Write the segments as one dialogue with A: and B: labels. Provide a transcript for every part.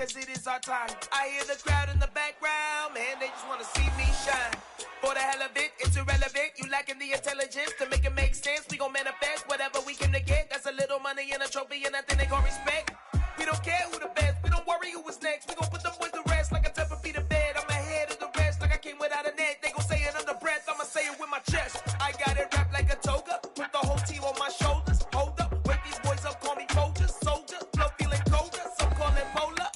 A: cause it is our time. I hear the crowd in the background, man, they just wanna see me shine. For the hell of it, it's irrelevant. You lacking the intelligence to make it make sense. We gon' manifest whatever we came to get. That's a little money and a trophy and nothing they gon' respect. We don't care who the best, we don't worry who is next. We gon' put them boys to rest like a temper feet of bed. I'm ahead of the rest like I came without a net. They gon' say it under breath, I'ma say it with my chest. I got it wrapped like a toga, put the whole team on my shoulders. Hold up, wake these boys up, call me Folger, soldier. Flow feeling colder, some call it polar.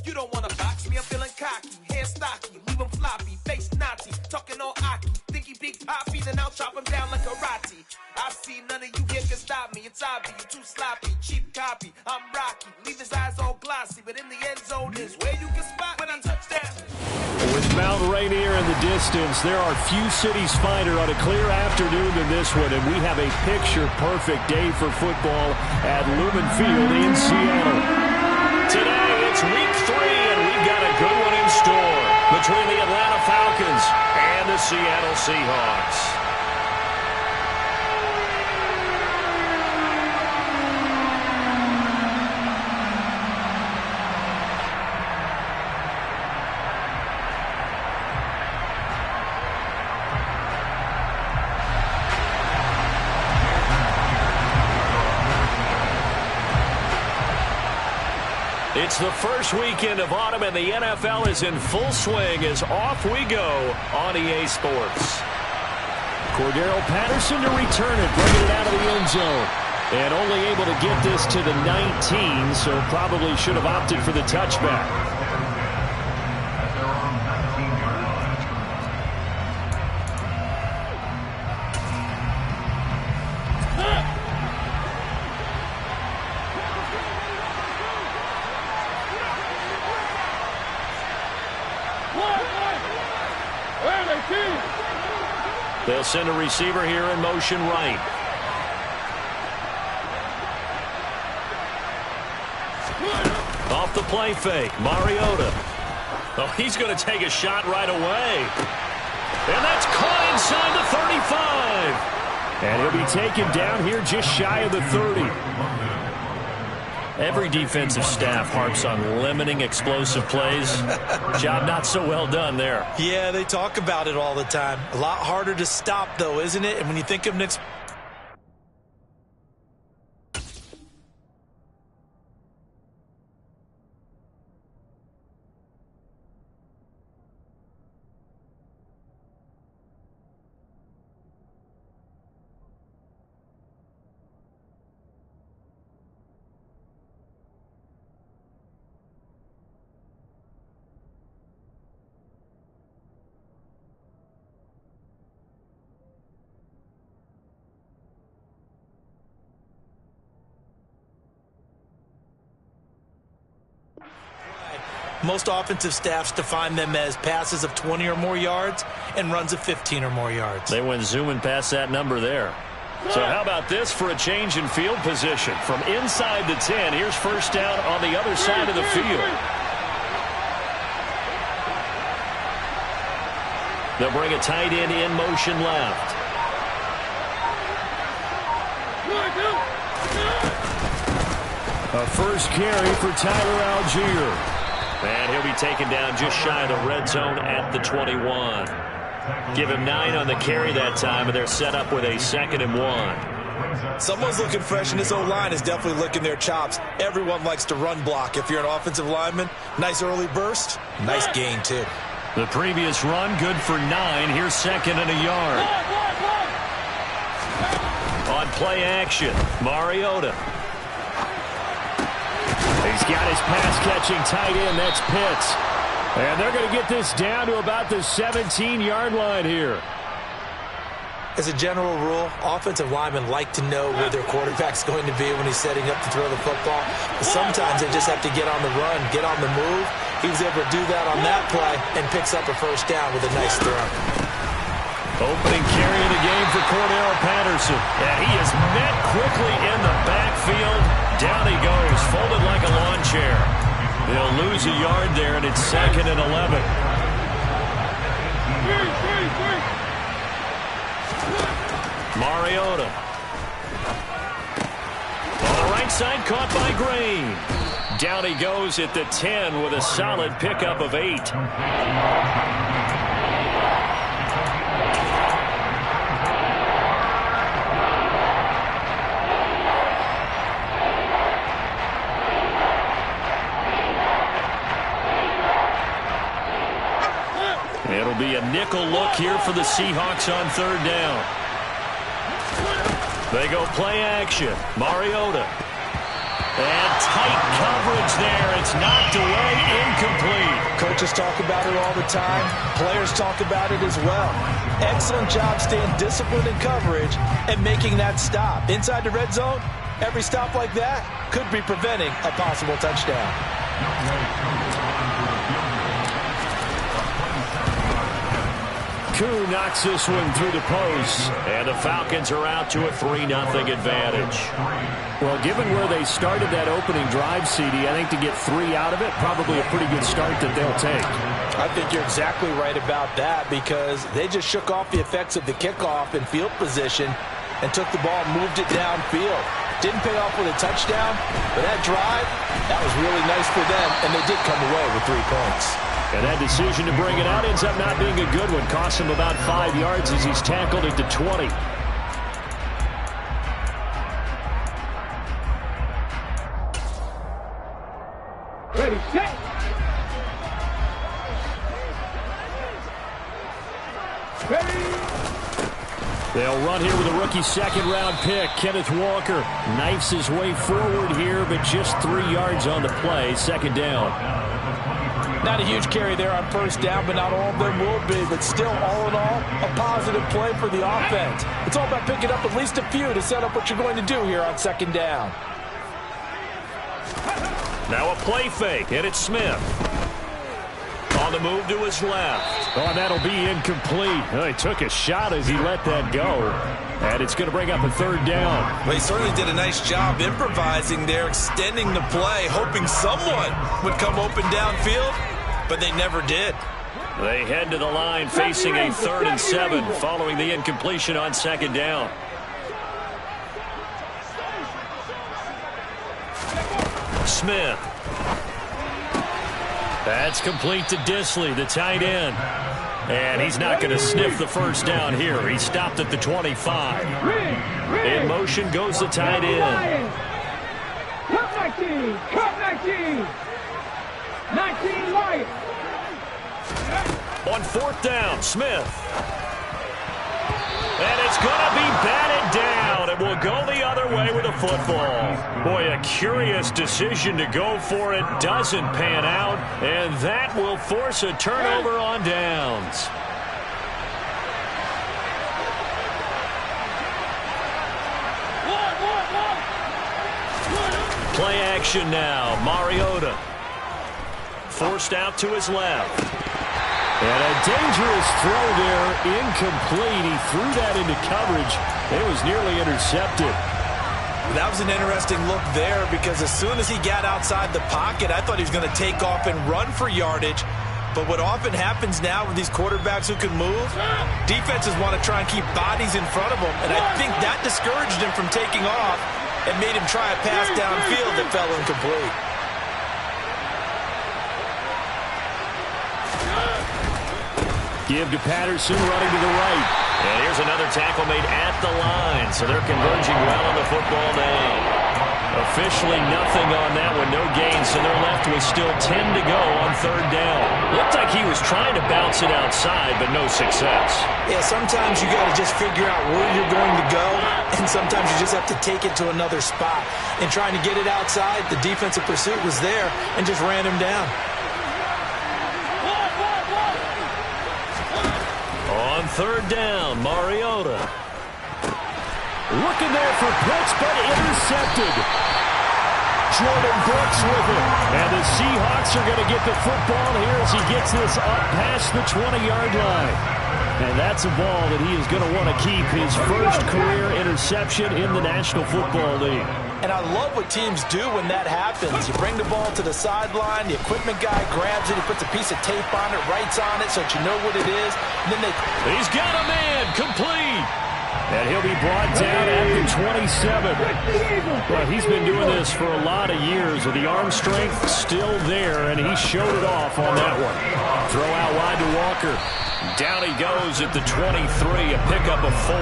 A: You don't wanna box me, I'm feeling cocky. Hair stocky, leave him floppy, face naughty. Talking all aki, think he big poppy, then I'll chop him down like karate. I see none of you here can stop me. It's obvious, you too sloppy, cheap copy. I'm Rocky, leave his eyes all glossy, but in the end zone is where you can spot when I touch down.
B: With Mount Rainier in the distance, there are few cities finer on a clear afternoon than this one, and we have a picture-perfect day for football at Lumen Field in Seattle.
C: Today, it's week 3, and we've got a good one in store between the Atlanta Falcons and the Seattle Seahawks. It's the first weekend of autumn, and the NFL is in full swing as off we go on EA Sports.
B: Cordero Patterson to return it, bringing it out of the end zone. And only able to get this to the 19, so probably should have opted for the touchback.
C: They'll send a receiver here in motion right. Off the play fake, Mariota. Oh, he's going to take a shot right away. And that's caught inside the 35.
B: And he'll be taken down here just shy of the 30.
C: Every defensive staff harps on limiting explosive plays. Job not so well done there.
D: Yeah, they talk about it all the time. A lot harder to stop, though, isn't it? And when you think of an most offensive staffs define them as passes of 20 or more yards and runs of 15 or more yards.
C: They went zooming past that number there. So how about this for a change in field position? From inside the 10, here's first down on the other side of the field. They'll bring a tight end in motion left.
B: A first carry for Tyler Algier.
C: And he'll be taken down just shy of the red zone at the 21. Give him 9 on the carry that time, and they're set up with a 2nd and 1.
D: Someone's looking fresh, and this O-line is definitely licking their chops. Everyone likes to run block. If you're an offensive lineman, nice early burst, nice gain, too.
C: The previous run, good for 9. Here's 2nd and a yard. On play action, Mariota.
B: He's got his pass-catching tight end. That's Pitts. And they're going to get this down to about the 17-yard line here.
D: As a general rule, offensive linemen like to know where their quarterback's going to be when he's setting up to throw the football. But sometimes they just have to get on the run, get on the move. He was able to do that on that play and picks up a first down with a nice throw.
C: Opening carry of the game for Cordero Patterson. And he is met quickly in the backfield. Down he goes, folded like a lawn chair. They'll lose a yard there, and it's 2nd and 11. Mariota. On the right side, caught by Green. Down he goes at the 10 with a solid pickup of 8. It'll be a nickel look here for the Seahawks on 3rd down. They go play action. Mariota. And tight coverage there. It's knocked away, incomplete.
D: Coaches talk about it all the time. Players talk about it as well. Excellent job staying disciplined in coverage and making that stop. Inside the red zone, every stop like that could be preventing a possible touchdown.
C: Koo knocks this one through the post, and the Falcons are out to a 3-0 advantage.
B: Well, given where they started that opening drive, CD, I think to get 3 out of it, probably a pretty good start that they'll take.
D: I think you're exactly right about that because they just shook off the effects of the kickoff and field position and took the ball and moved it downfield. Didn't pay off with a touchdown, but that drive, that was really nice for them, and they did come away with 3 points.
C: And that decision to bring it out ends up not being a good one. Costs him about 5 yards as he's tackled at the 20.
E: Ready, set. Ready.
B: They'll run here with a rookie 2nd-round pick. Kenneth Walker knifes his way forward here, but just 3 yards on the play. 2nd down.
D: Not a huge carry there on 1st down, but not all of them will be. But still, all in all, a positive play for the offense. It's all about picking up at least a few to set up what you're going to do here on 2nd down.
C: Now a play fake, and it's Smith. On the move to his left.
B: Oh, that'll be incomplete. Oh, he took a shot as he let that go. And it's going to bring up a 3rd down.
D: Well, he certainly did a nice job improvising there, extending the play, hoping someone would come open downfield, but they never did.
C: They head to the line facing a 3rd and 7 following the incompletion on 2nd down. Smith. That's complete to Disley, the tight end. And he's not going to sniff the 1st down here. He stopped at the 25. In motion goes the tight end.
E: Cut 19. Cut 19. 19 Lions.
C: On 4th down, Smith. And it's going to be batted down. It will go the other way with a football. Boy, a curious decision to go for it. Doesn't pan out. And that will force a turnover on downs. Play action now. Mariota. Forced out to his left.
B: And a dangerous throw there, incomplete. He threw that into coverage. It was nearly intercepted.
D: That was an interesting look there because as soon as he got outside the pocket, I thought he was going to take off and run for yardage. But what often happens now with these quarterbacks who can move, defenses want to try and keep bodies in front of them. And I think that discouraged him from taking off and made him try a pass downfield that fell incomplete.
B: Give to Patterson, running to the right.
C: And here's another tackle made at the line, so they're converging well on the football now. Officially nothing on that one, no gain, so they're left with still 10 to go on 3rd down. Looked like he was trying to bounce it outside, but no success.
D: Yeah, sometimes you got to just figure out where you're going to go, and sometimes you just have to take it to another spot. And trying to get it outside, the defensive pursuit was there and just ran him down.
C: On 3rd down, Mariota.
B: Looking there for Pitts, but intercepted. Jordan Brooks with it. And the Seahawks are going to get the football here as he gets this up past the 20-yard line. And that's a ball that he is going to want to keep, his first career interception in the National Football League.
D: And I love what teams do when that happens. You bring the ball to the sideline, the equipment guy grabs it, he puts a piece of tape on it, writes on it so that you know what it is. And then
C: He's got a man, complete.
B: And he'll be brought down at the 27. Well, he's been doing this for a lot of years with the arm strength still there, and he showed it off on that one. Throw out wide to Walker. Down he goes at the 23, a pickup of 4.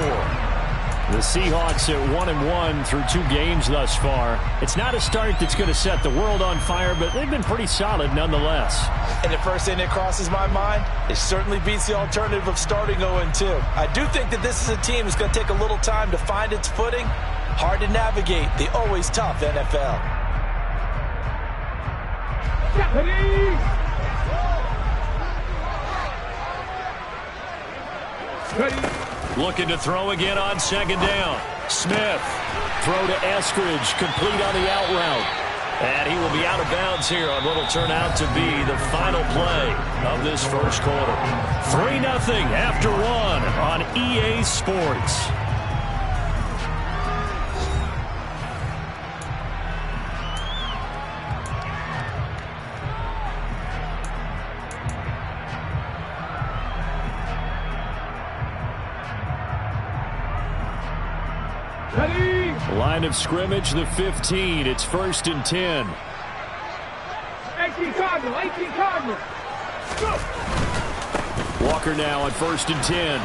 B: The Seahawks at 1-1 through 2 games thus far. It's not a start that's going to set the world on fire, but they've been pretty solid nonetheless.
D: And the first thing that crosses my mind, it certainly beats the alternative of starting 0-2. I do think that this is a team that's going to take a little time to find its footing. Hard to navigate the always tough NFL.
E: Ready.
B: Looking to throw again on second down. Smith. Throw to Eskridge. Complete on the out route. And he will be out of bounds here on what will turn out to be the final play of this first quarter. 3-0 after 1 on EA Sports. Line of scrimmage, the 15. It's 1st and 10.
E: 18 Cardinal, 18 Cardinal. Go.
B: Walker now on 1st and 10.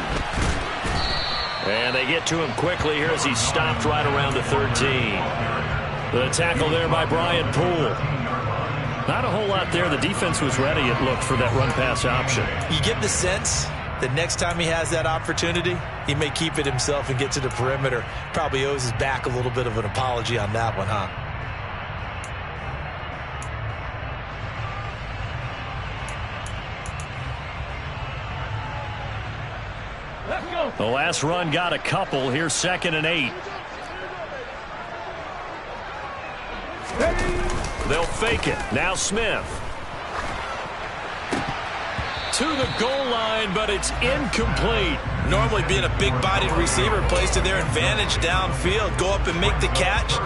C: And they get to him quickly here as he stopped right around the 13.
B: The tackle there by Brian Poole. Not a whole lot there. The defense was ready, it looked, for that run-pass option.
D: You get the sense that next time he has that opportunity, he may keep it himself and get to the perimeter. Probably owes his back a little bit of an apology on that one, huh?
E: Let's go.
B: The last run got a couple. Here's 2nd and 8.
E: Ready.
B: They'll fake it. Now Smith. To the goal line, but it's incomplete.
D: Normally being a big-bodied receiver plays to their advantage downfield. Go up and make the catch,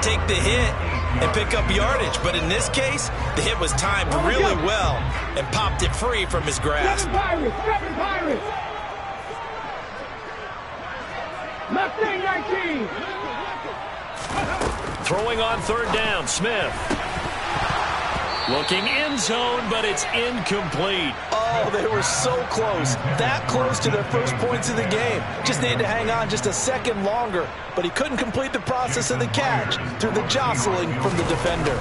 D: take the hit, and pick up yardage. But in this case, the hit was timed really well and popped it free from his grasp.
E: Pirates, Pirates. Left wing 19.
B: Throwing on 3rd down, Smith. Looking end zone, but it's incomplete.
D: Oh, they were so close. That close to their first points of the game. Just needed to hang on just a second longer. But he couldn't complete the process of the catch through the jostling from the defender.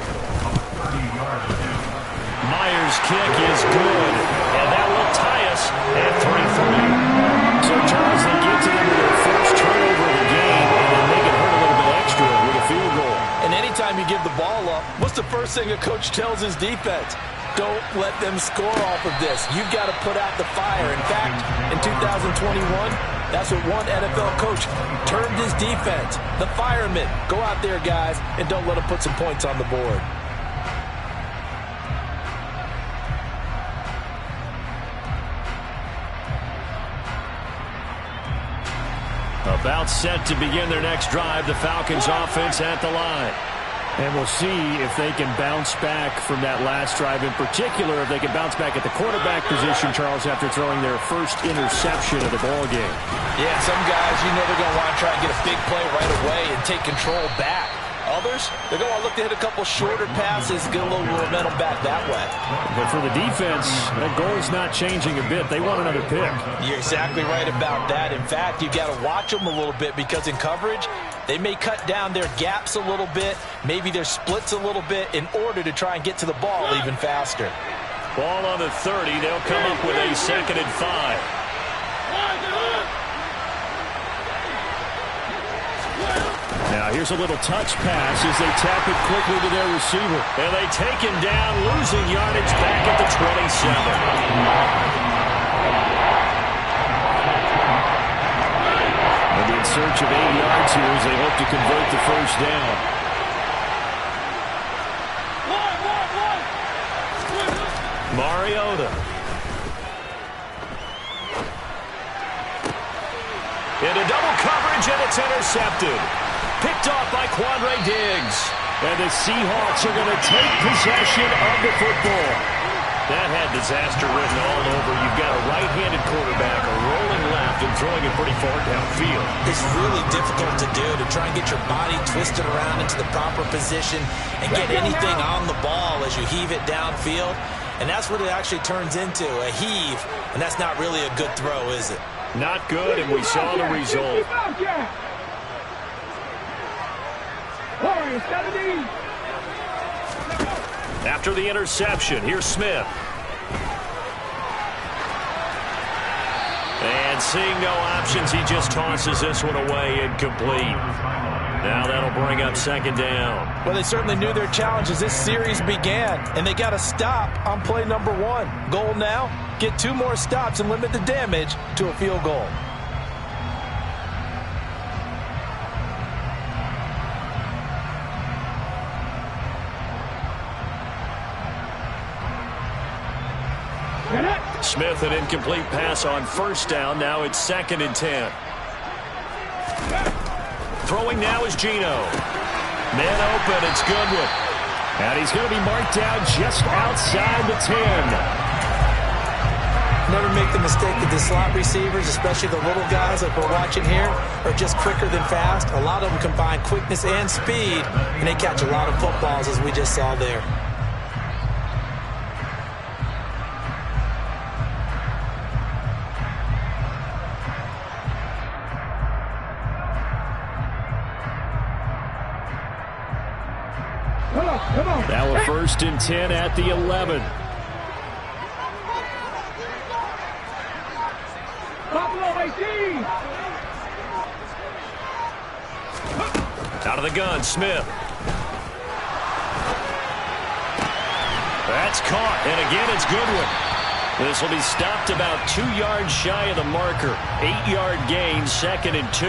B: Myers' kick is good. And that will tie us at 3-3. So, Charles, they get to them with their first turnover of the game, and then they can hurt a little bit extra with a field goal.
D: And anytime you give the ball up, what's the first thing a coach tells his defense? Don't let them score off of this. You've got to put out the fire. In fact, in 2021, that's what one NFL coach termed his defense. The firemen. Go out there, guys, and don't let them put some points on the board.
B: About set to begin their next drive, the Falcons offense at the line. And we'll see if they can bounce back from that last drive. In particular, if they can bounce back at the quarterback position, Charles, after throwing their first interception of the ball game.
D: Yeah, some guys, you know they're going to want to try and get a big play right away and take control back. Others, they're going to look to hit a couple shorter passes, get a little momentum back that way.
B: But for the defense, that goal is not changing a bit. They want another pick.
D: You're exactly right about that. In fact, you've got to watch them a little bit because in coverage, they may cut down their gaps a little bit, maybe their splits a little bit in order to try and get to the ball even faster.
B: Ball on the 30. They'll come up with a 2nd and 5. Now here's a little touch pass as they tap it quickly to their receiver. And they take him down, losing yardage back at the 27. And in search of 8 yards here as they hope to convert the first down. Mariota. Into double coverage, and it's intercepted. Picked off by Quandre Diggs. And the Seahawks are going to take possession of the football.
C: That had disaster written all over. You've got a right-handed quarterback, a rolling left, and throwing it pretty far downfield.
D: It's really difficult to do, to try and get your body twisted around into the proper position and get anything on the ball as you heave it downfield. And that's what it actually turns into, a heave. And that's not really a good throw, is it?
C: Not good, and we saw the result. After the interception, here's Smith. And seeing no options, he just tosses this one away, incomplete. Now that'll bring up second down.
D: Well, they certainly knew their challenge as this series began, and they got to stop on play number 1. Goal now, get 2 more stops and limit the damage to a field goal.
C: Smith, an incomplete pass on first down. Now it's 2nd and 10. Throwing now is Geno. Man open, it's Goodwin. And he's going to be marked down just outside the 10.
D: Never make the mistake that the slot receivers, especially the little guys like we're watching here, are just quicker than fast. A lot of them combine quickness and speed, and they catch a lot of footballs, as we just saw there.
B: Now a 1st and 10 at the 11.
C: Out of the gun, Smith. That's caught, and again it's Goodwin. This will be stopped about 2 yards shy of the marker. 8-yard gain, 2nd and 2.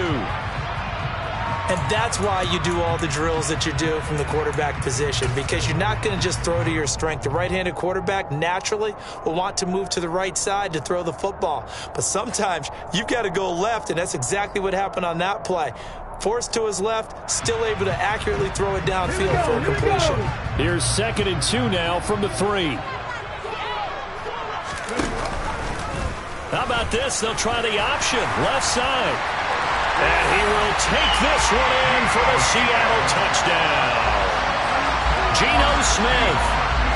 D: And that's why you do all the drills that you do from the quarterback position, because you're not going to just throw to your strength. The right-handed quarterback naturally will want to move to the right side to throw the football. But sometimes you've got to go left, and that's exactly what happened on that play. Forced to his left, still able to accurately throw it downfield for a completion.
B: Here's 2nd and 2 now from the 3.
C: How about this? They'll try the option, left side. And he will take this one in for the Seattle touchdown. Geno Smith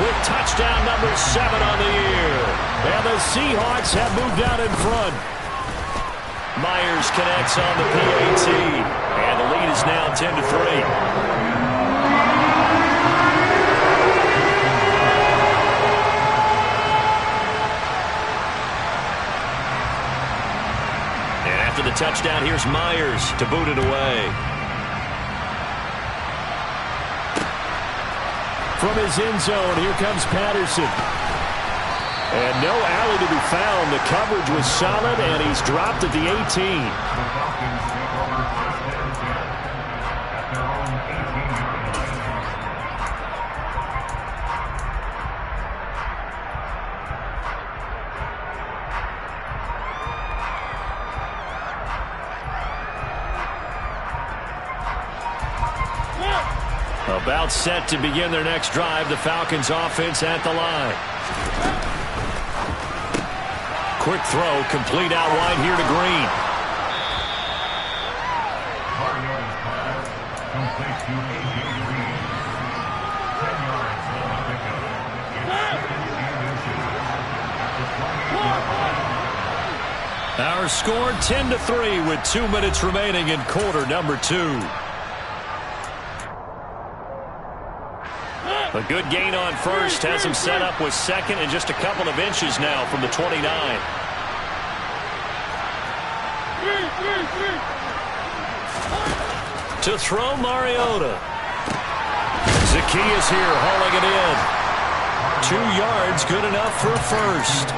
C: with touchdown number 7 on the year.
B: And the Seahawks have moved out in front.
C: Myers connects on the PAT. And the lead is now 10-3. After the touchdown, here's Myers to boot it away.
B: From his end zone, here comes Patterson. And no alley to be found. The coverage was solid, and he's dropped at the 18.
C: About set to begin their next drive, the Falcons offense at the line. Quick throw, complete out wide here to Green. Our score 10-3 with 2 minutes remaining in quarter number 2. A good gain on first has him set up with 2nd and just a couple of inches now from the 29. To throw, Mariota. Zacchaeus here hauling it in. 2 yards, good enough for a first.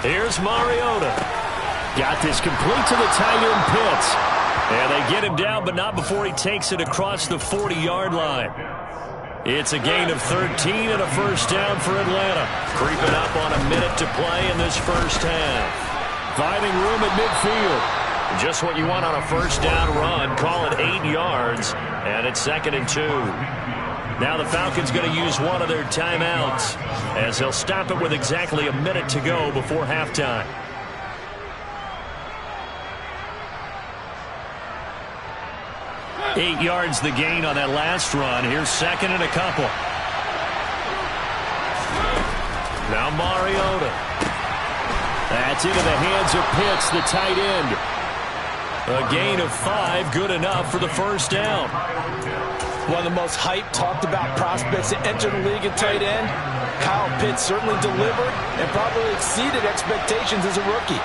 C: Here's Mariota.
B: Got this complete to the tight end Pitts.
C: And they get him down, but not before he takes it across the 40-yard line. It's a gain of 13 and a first down for Atlanta. Creeping up on a minute to play in this first half.
B: Finding room at midfield.
C: Just what you want on a first down run. Call it 8 yards, and it's 2nd and 2. Now the Falcons going to use one of their timeouts as they'll stop it with exactly a minute to go before halftime. Eight yards the gain on that last run. Here's 2nd and a couple. Now Mariota.
B: That's into the hands of Pitts, the tight end.
C: A gain of 5, good enough for the first down.
D: One of the most hyped, talked about prospects that enter the league at tight end. Kyle Pitts certainly delivered and probably exceeded expectations as a rookie.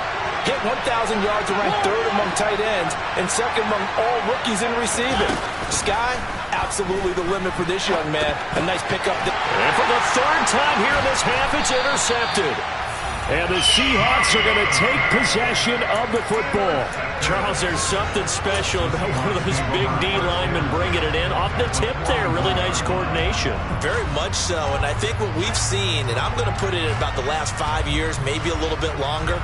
D: Hit 1,000 yards and ranked 3rd among tight ends and 2nd among all rookies in receiving. Sky, absolutely the limit for this young man. A nice pickup.
C: And for the 3rd time here in this half, it's intercepted.
B: And the Seahawks are going to take possession of the football.
C: Charles, there's something special about one of those big D linemen bringing it in off the tip there. Really nice coordination.
D: Very much so, and I think what we've seen, and I'm going to put it in about the last 5 years, maybe a little bit longer,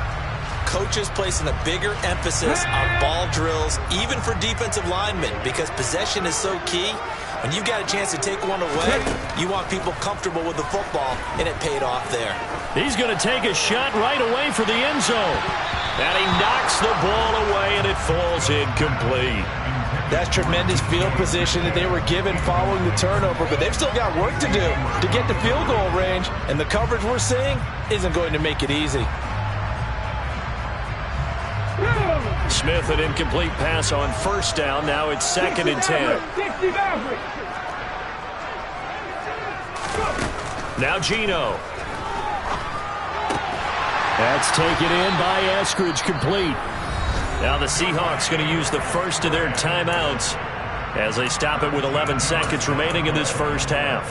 D: coaches placing a bigger emphasis on ball drills, even for defensive linemen, because possession is so key. When you've got a chance to take one away, you want people comfortable with the football, and it paid off there.
C: He's going to take a shot right away for the end zone. And he knocks the ball away, and it falls incomplete.
D: That's tremendous field position that they were given following the turnover, but they've still got work to do to get to field goal range, and the coverage we're seeing isn't going to make it easy.
C: Smith, an incomplete pass on first down. Now it's 2nd and 10. Now Geno.
B: That's taken in by Eskridge, complete.
C: Now the Seahawks going to use the first of their timeouts as they stop it with 11 seconds remaining in this first half.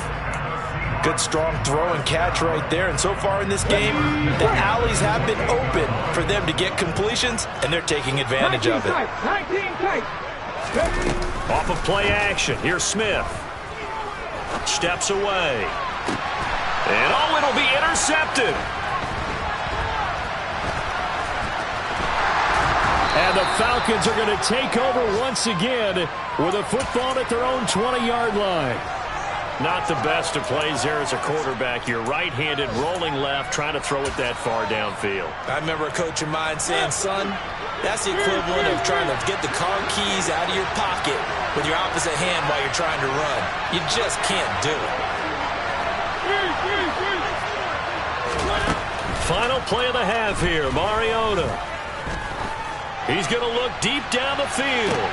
D: Good strong throw and catch right there. And so far in this game, the alleys have been open for them to get completions, and they're taking advantage of it.
C: Off of play action. Here's Smith. Steps away. And oh, it'll be intercepted.
B: And the Falcons are going to take over once again with a football at their own 20-yard line.
C: Not the best of plays there as a quarterback. You're right-handed, rolling left, trying to throw it that far downfield.
D: I remember a coach of mine saying, son, that's the equivalent of trying to get the car keys out of your pocket with your opposite hand while you're trying to run. You just can't do it.
C: Final play of the half here, Mariota. He's going to look deep down the field.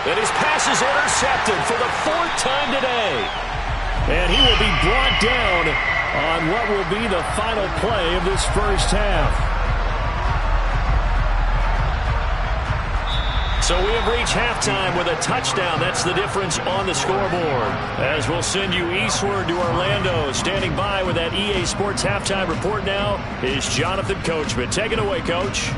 C: And his pass is intercepted for the 4th time today.
B: And he will be brought down on what will be the final play of this first half.
C: So we have reached halftime with a touchdown. That's the difference on the scoreboard. As we'll send you eastward to Orlando. Standing by with that EA Sports halftime report now is Jonathan Coachman. Take it away, Coach.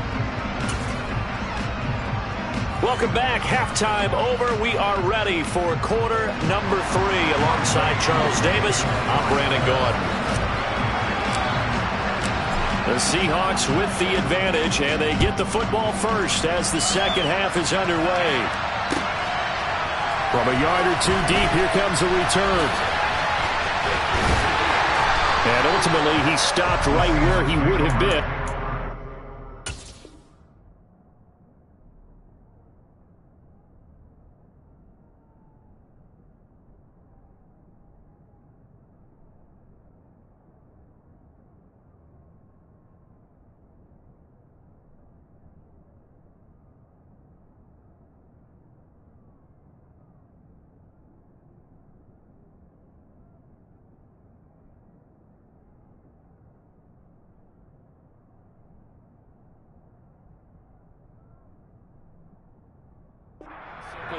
C: Welcome back. Halftime over. We are ready for quarter number 3. Alongside Charles Davis, I'm Brandon Gaudin. The Seahawks with the advantage, and they get the football first as the second half is underway.
B: From a yard or two deep, here comes a return. And ultimately, he stopped right where he would have been.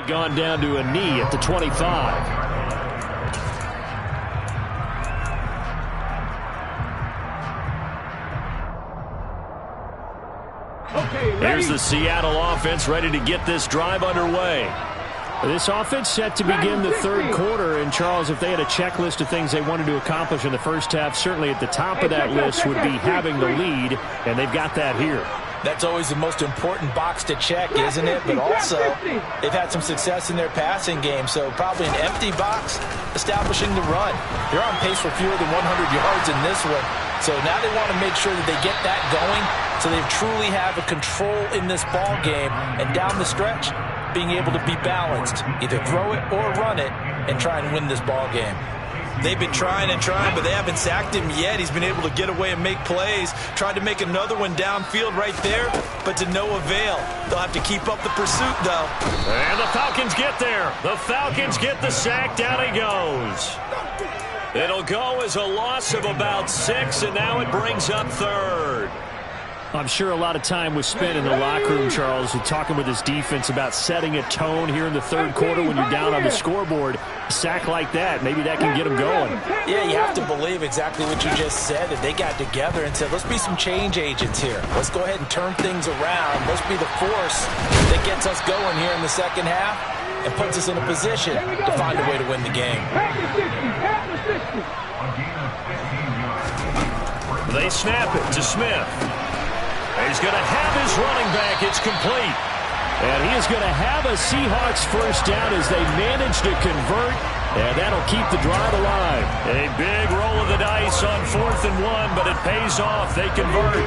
B: Gone down to a knee at the 25.
C: Here's the Seattle offense ready to get this drive underway.
B: This offense set to begin the third quarter. And, Charles, if they had a checklist of things they wanted to accomplish in the first half, certainly at the top of that list would be having the lead, and they've got that here.
D: That's always the most important box to check, isn't it? But also, they've had some success in their passing game, so probably an empty box establishing the run. They're on pace for fewer than 100 yards in this one, so now they want to make sure that they get that going so they truly have a control in this ball game, and down the stretch, being able to be balanced, either throw it or run it, and try and win this ball game. They've been trying and trying, but they haven't sacked him yet. He's been able to get away and make plays. Tried to make another one downfield right there, but to no avail. They'll have to keep up the pursuit, though.
C: And the Falcons get there. The Falcons get the sack. Down he goes. It'll go as a loss of about 6, and now it brings up third.
B: I'm sure a lot of time was spent in the locker room, Charles, talking with his defense about setting a tone here in the third quarter when you're down on the scoreboard. A sack like that, maybe that can get them going.
D: Yeah, you have to believe exactly what you just said, that they got together and said, let's be some change agents here. Let's go ahead and turn things around. Let's be the force that gets us going here in the second half and puts us in a position to find a way to win the game.
C: They snap it to Smith. He's going to have his running back. It's complete.
B: And he is going to have a Seahawks first down as they manage to convert, and that'll keep the drive alive.
C: A big roll of the dice on 4th and 1, but it pays off. They convert.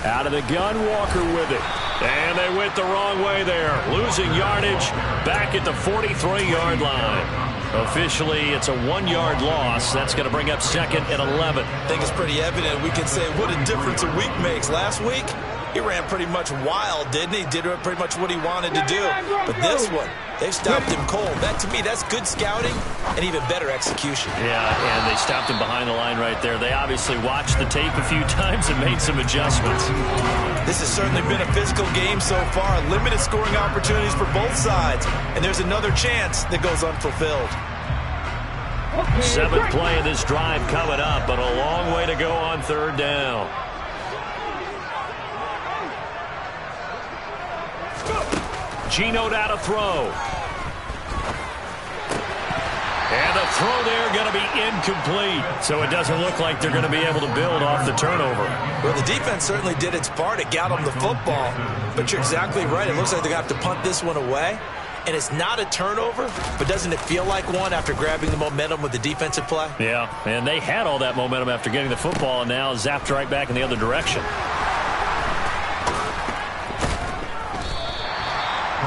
B: Out of the gun, Walker with it.
C: And they went the wrong way there. Losing yardage back at the 43-yard line. Officially, it's a 1-yard loss. That's going to bring up 2nd and 11.
D: I think it's pretty evident. We can say what a difference a week makes. Last week, he ran pretty much wild, didn't he? Did pretty much what he wanted to do. But this one, they've stopped him cold. That, to me, that's good scouting and even better execution.
C: Yeah, and they stopped him behind the line right there. They obviously watched the tape a few times and made some adjustments.
D: This has certainly been a physical game so far. Limited scoring opportunities for both sides. And there's another chance that goes unfulfilled.
C: 7th play of this drive coming up, but a long way to go on 3rd down. Geno out to throw. And the throw there going to be incomplete. So it doesn't look like they're going to be able to build off the turnover.
D: Well, the defense certainly did its part. It got them the football. But you're exactly right. It looks like they're going to have to punt this one away. And it's not a turnover, but doesn't it feel like one after grabbing the momentum with the defensive play?
C: Yeah, and they had all that momentum after getting the football and now zapped right back in the other direction.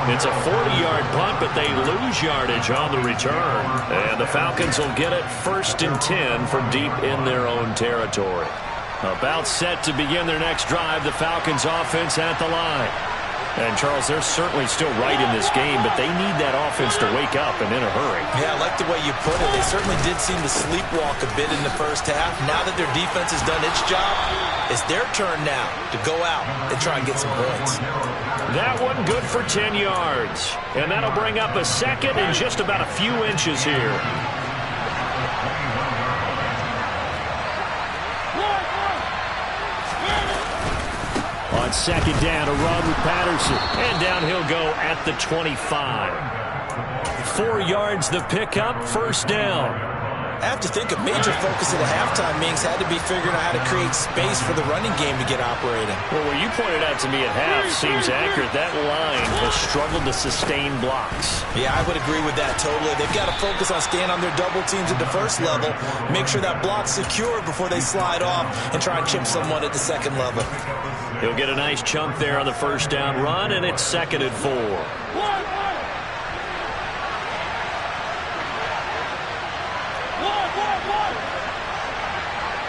C: It's a 40-yard punt, but they lose yardage on the return. And the Falcons will get it 1st and 10 from deep in their own territory. About set to begin their next drive, the Falcons offense at the line. And, Charles, they're certainly still right in this game, but they need that offense to wake up and in a hurry.
D: Yeah, I like the way you put it. They certainly did seem to sleepwalk a bit in the first half. Now that their defense has done its job, it's their turn now to go out and try and get some points.
C: That one good for 10 yards. And that'll bring up a 2nd and just about a few inches here.
B: On 2nd down, a run with Patterson.
C: And down he'll go at the 25. 4 yards the pickup, 1st down.
D: I have to think a major focus of the halftime meetings had to be figuring out how to create space for the running game to get operating.
C: Well, what you pointed out to me at half seems accurate. That line has struggled to sustain blocks.
D: Yeah, I would agree with that totally. They've got to focus on staying on their double teams at the first level, make sure that block's secure before they slide off and try and chip someone at the second level.
C: He'll get a nice chunk there on the 1st down run, and it's 2nd and 4.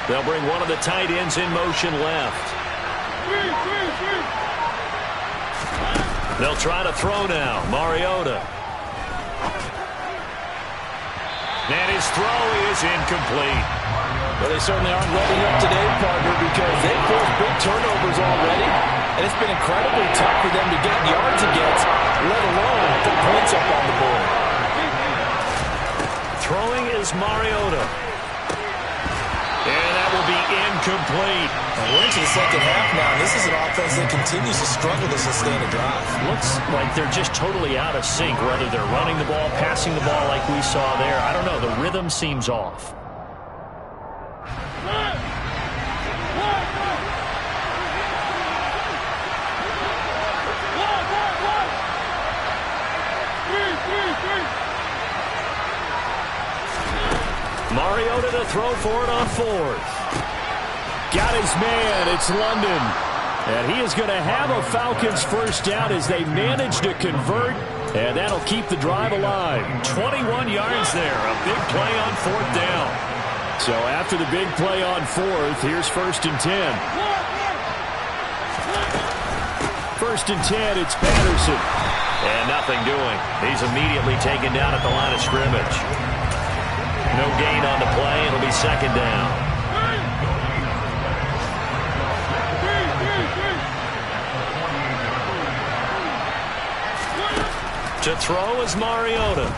C: They'll bring one of the tight ends in motion left. They'll try to throw now. Mariota. And his throw is incomplete.
D: Well, they certainly aren't letting up today, partner, because they've forced big turnovers already, and it's been incredibly tough for them to get yards against, let alone put points up on the board.
C: Throwing is Mariota. And that will be incomplete.
D: We're into the second half now, and this is an offense that continues to struggle to sustain a drive.
C: Looks like they're just totally out of sync, whether they're running the ball, passing the ball like we saw there. I don't know. The rhythm seems off. Mariota to throw for it on fourth.
B: Got his man. It's London. And he is going to have a Falcons first down as they manage to convert. And that'll keep the drive alive.
C: 21 yards there. A big play on fourth down.
B: So after the big play on fourth, here's 1st and 10. 1st and 10, it's Patterson.
C: And nothing doing. He's immediately taken down at the line of scrimmage. No gain on the play. It'll be 2nd down. To throw is Mariota.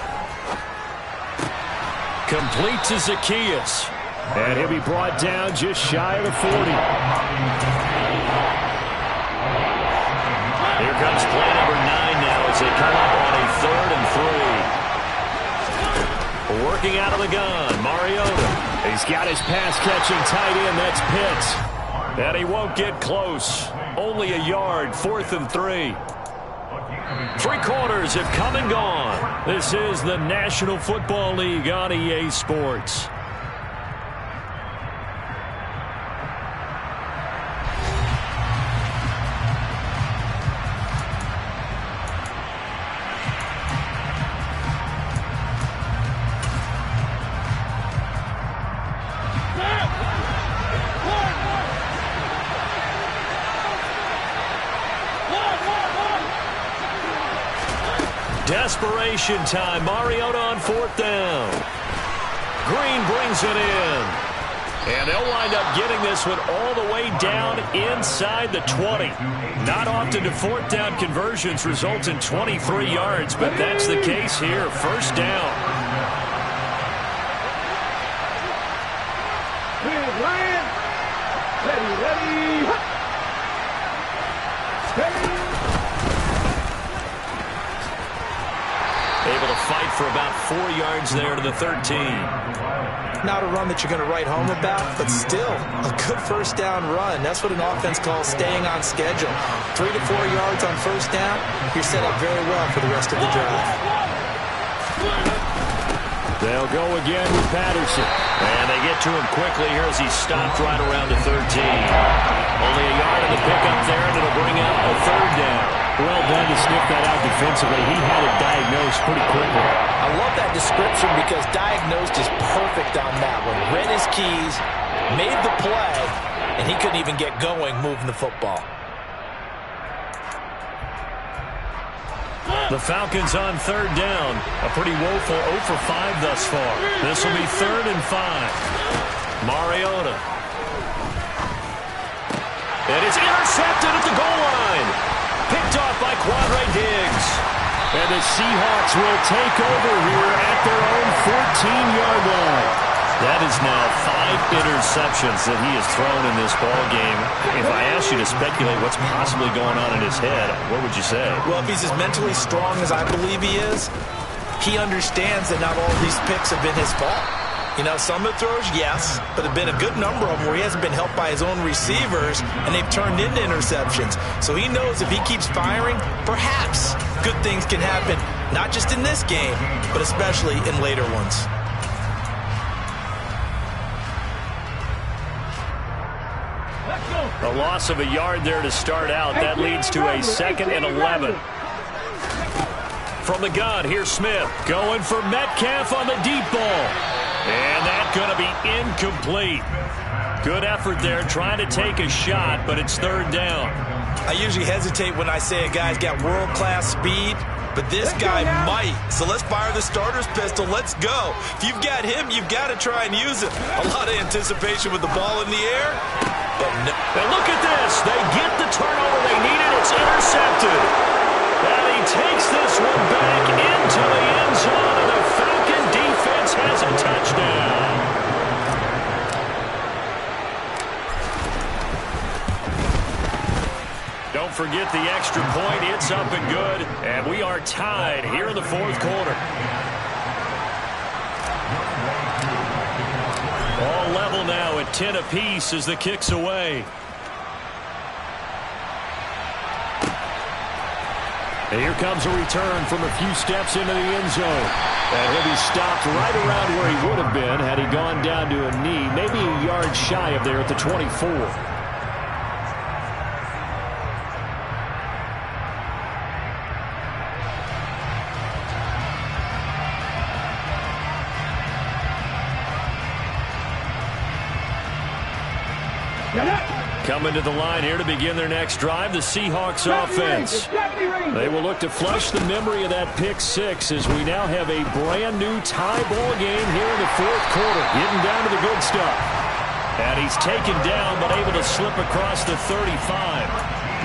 B: Complete to Zacchaeus. And he'll be brought down just shy of the 40.
C: Here comes play number 9 now as they come up on a 3rd and 3. Working out of the gun, Mariota.
B: He's got his pass-catching tight end. That's Pitts.
C: And he won't get close. Only a yard, 4th and 3. 3 quarters have come and gone.
B: This is the National Football League on EA Sports.
C: Desperation time. Mariota on 4th down. Green brings it in. And they'll wind up getting this one all the way down inside the 20. Not often do 4th down conversions result in 23 yards, but that's the case here. 1st down.
E: Ryan. Ready.
C: Able to fight for about 4 yards there to the 13.
D: Not a run that you're going to write home about, but still a good 1st down run. That's what an offense calls staying on schedule. 3 to 4 yards on 1st down, you're set up very well for the rest of the drive.
B: They'll go again with Patterson.
C: And they get to him quickly here as he's stopped right around the 13. Only a yard in the pickup there, and it'll bring out a 3rd down.
B: Well done to sniff that out defensively. He had it diagnosed pretty quickly.
D: I love that description because diagnosed is perfect on that one. Read his keys, made the play, and he couldn't even get going moving the football.
C: The Falcons on 3rd down. A pretty woeful 0 for 5 thus far. This will be 3rd and 5. Mariota. And it's intercepted at the goal line. Picked off by Quandre Diggs.
B: And the Seahawks will take over here at their own 14-yard line.
C: That is now 5 interceptions that he has thrown in this ball game. If I asked you to speculate what's possibly going on in his head, what would you say?
D: Well, if he's as mentally strong as I believe he is, he understands that not all these picks have been his fault. You know, some of the throws, yes, but there have been a good number of them where he hasn't been helped by his own receivers, and they've turned into interceptions. So he knows if he keeps firing, perhaps good things can happen, not just in this game, but especially in later ones.
C: A loss of a yard there to start out. That leads to a 2nd and 11. From the gun, here's Smith. Going for Metcalf on the deep ball. And that's going to be incomplete. Good effort there, trying to take a shot, but it's 3rd down.
D: I usually hesitate when I say a guy's got world-class speed, but this guy might. So let's fire the starter's pistol. Let's go. If you've got him, you've got to try and use it. A lot of anticipation with the ball in the air. But no.
C: And look at this. They get the turnover they needed. It's intercepted. And he takes this one back into the end zone, and the Falcon defense has a touchdown. Don't forget the extra point. It's up and good. And we are tied here in the fourth quarter. All level now at 10 apiece as the kick's away. And here comes a return from a few steps into the end zone. And he'll be stopped right around where he would have been had he gone down to a knee, maybe a yard shy of there at the 24. Coming to the line here to begin their next drive, the Seahawks offense. They will look to flush the memory of that pick six as we now have a brand new tie ball game here in the fourth quarter, getting down to the good stuff. And he's taken down but able to slip across the 35.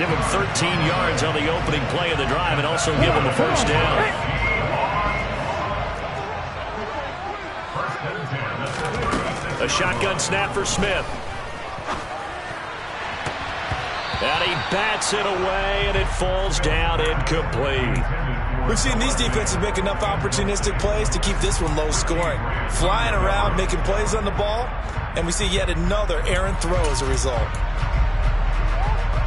C: Give him 13 yards on the opening play of the drive and also give him a first down. A shotgun snap for Smith. And he bats it away, and it falls down incomplete.
D: We've seen these defenses make enough opportunistic plays to keep this one low scoring. Flying around, making plays on the ball, and we see yet another errant throw as a result.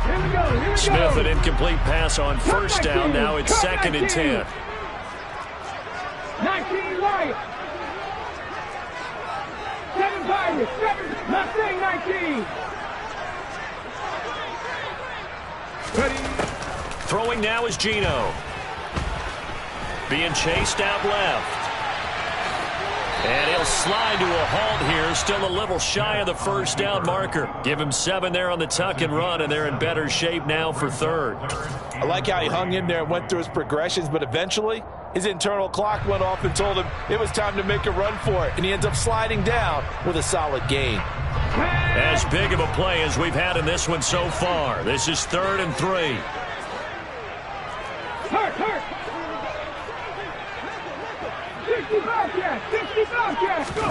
E: Here we go.
C: Smith, an incomplete pass on first down. Now it's 2nd and 10.
E: 19 Lions. 7 Pirates. 7 Mustang 19. Ready.
C: Throwing now is Geno. Being chased out left. And he'll slide to a halt here. Still a little shy of the first down marker. Give him 7 there on the tuck and run, and they're in better shape now for 3rd.
D: I like how he hung in there and went through his progressions, but eventually his internal clock went off and told him it was time to make a run for it, and he ends up sliding down with a solid gain.
C: As big of a play as we've had in this one so far. This is 3rd and 3.
E: Hurt. 65 yards. Go.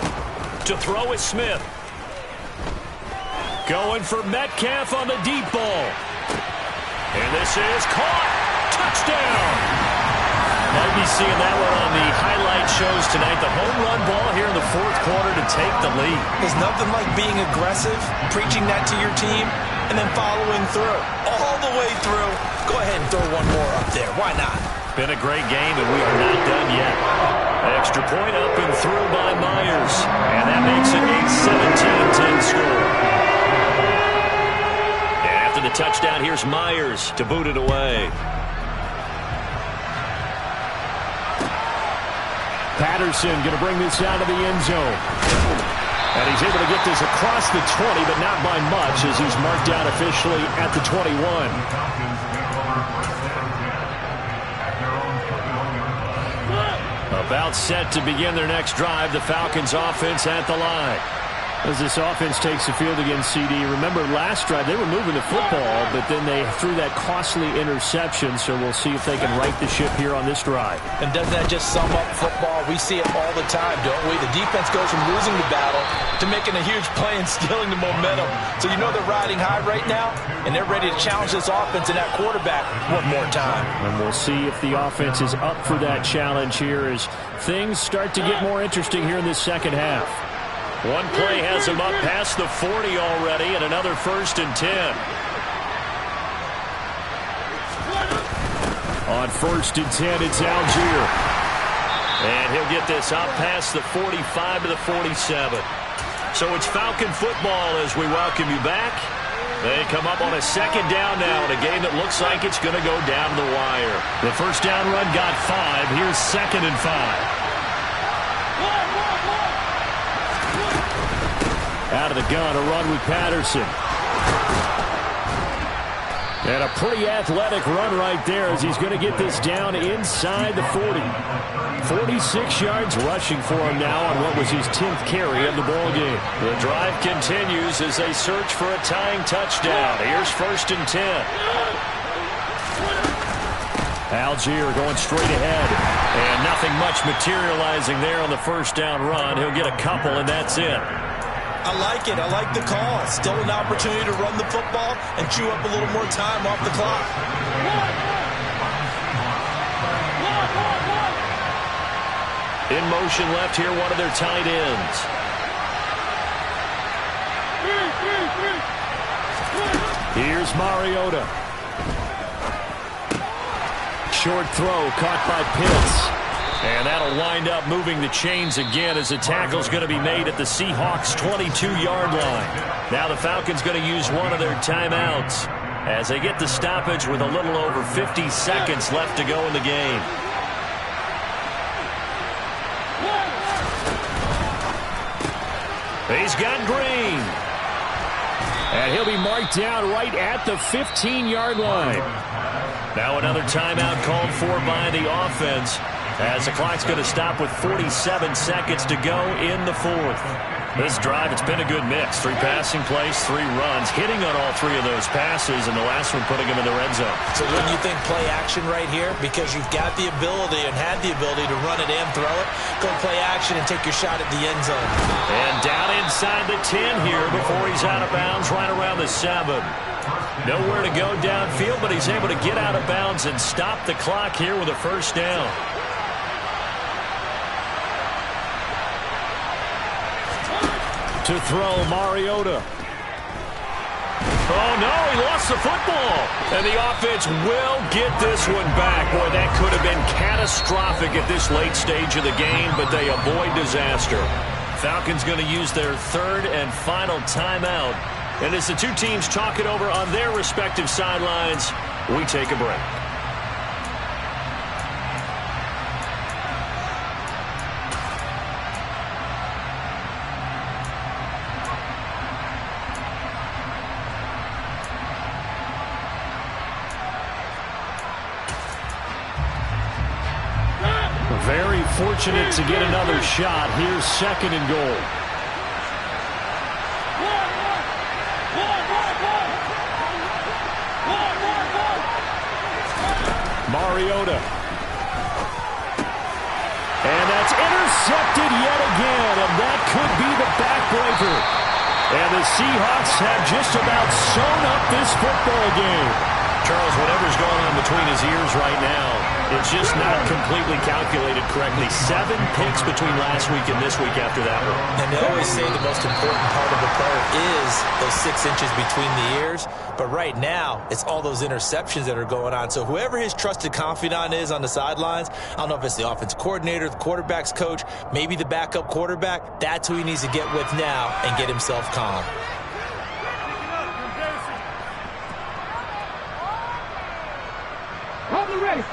C: To throw is Smith. Going for Metcalf on the deep ball. And this is caught. Touchdown. Might be seeing that one on the highlight shows tonight. The home run ball here in the fourth quarter to take the lead.
D: There's nothing like being aggressive, preaching that to your team, and then following through. All the way through. Go ahead and throw one more up there. Why not?
C: Been a great game, and we are not done yet. Extra point up and through by Myers. And that makes it a 17-10 score. And after the touchdown, here's Myers to boot it away.
B: Patterson going to bring this down to the end zone. And he's able to get this across the 20, but not by much as he's marked down officially at the 21.
C: About set to begin their next drive, the Falcons offense at the line.
B: As this offense takes the field against CD, remember last drive they were moving the football, but then they threw that costly interception, so we'll see if they can right the ship here on this drive.
D: And doesn't that just sum up football? We see it all the time, don't we? The defense goes from losing the battle to making a huge play and stealing the momentum. So you know they're riding high right now, and they're ready to challenge this offense and that quarterback one more time.
B: And we'll see if the offense is up for that challenge here as things start to get more interesting here in this second half.
C: One play has him up past the 40 already, and another 1st and 10.
B: On 1st and 10, it's Algier.
C: And he'll get this up past the 45 to the 47. So it's Falcon football as we welcome you back. They come up on a 2nd down now in a game that looks like it's going to go down the wire. The first down run got 5. Here's 2nd and 5.
B: Out of the gun, a run with Patterson. And a pretty athletic run right there as he's going to get this down inside the 40. 46 yards rushing for him now on what was his 10th carry of the ball game.
C: The drive continues as they search for a tying touchdown. Here's 1st and 10.
B: Algier going straight ahead.
C: And nothing much materializing there on the first down run. He'll get a couple, and that's it.
D: I like it. I like the call. Still an opportunity to run the football and chew up a little more time off the clock.
C: In motion left here, one of their tight ends.
B: Here's Mariota. Short throw caught by Pitts.
C: And that'll wind up moving the chains again as the tackle's going to be made at the Seahawks' 22-yard line. Now the Falcons going to use one of their timeouts as they get the stoppage with a little over 50 seconds left to go in the game. He's got Green.
B: And he'll be marked down right at the 15-yard line.
C: Now another timeout called for by the offense as the clock's going to stop with 47 seconds to go in the fourth. This drive, it's been a good mix. 3 passing plays, 3 runs, hitting on all 3 of those passes, and the last one putting him in the red zone.
D: So when you think play action right here, because you've got the ability and had the ability to run it and throw it, go play action and take your shot at the end zone.
C: And down inside the 10 here before he's out of bounds, right around the 7. Nowhere to go downfield, but he's able to get out of bounds and stop the clock here with a first down.
B: To throw, Mariota.
C: Oh, no, he lost the football. And the offense will get this one back. Boy, that could have been catastrophic at this late stage of the game, but they avoid disaster. Falcons going to use their 3rd and final timeout. And as the two teams talk it over on their respective sidelines, we take a break.
B: Very fortunate to get another shot. Here's 2nd and goal. Mariota. And that's intercepted yet again, and that could be the backbreaker. And the Seahawks have just about sewn up this football game.
C: Charles, whatever's going on between his ears right now, it's just not completely calculated correctly. 7 picks between last week and this week after that one.
D: And they always say the most important part of the player is those 6 inches between the ears. But right now, it's all those interceptions that are going on. So whoever his trusted confidant is on the sidelines, I don't know if it's the offense coordinator, the quarterback's coach, maybe the backup quarterback, that's who he needs to get with now and get himself calm.
E: Hold the ready.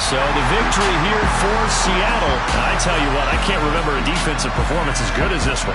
C: So the victory here for Seattle. I tell you what, I can't remember a defensive performance as good as this one.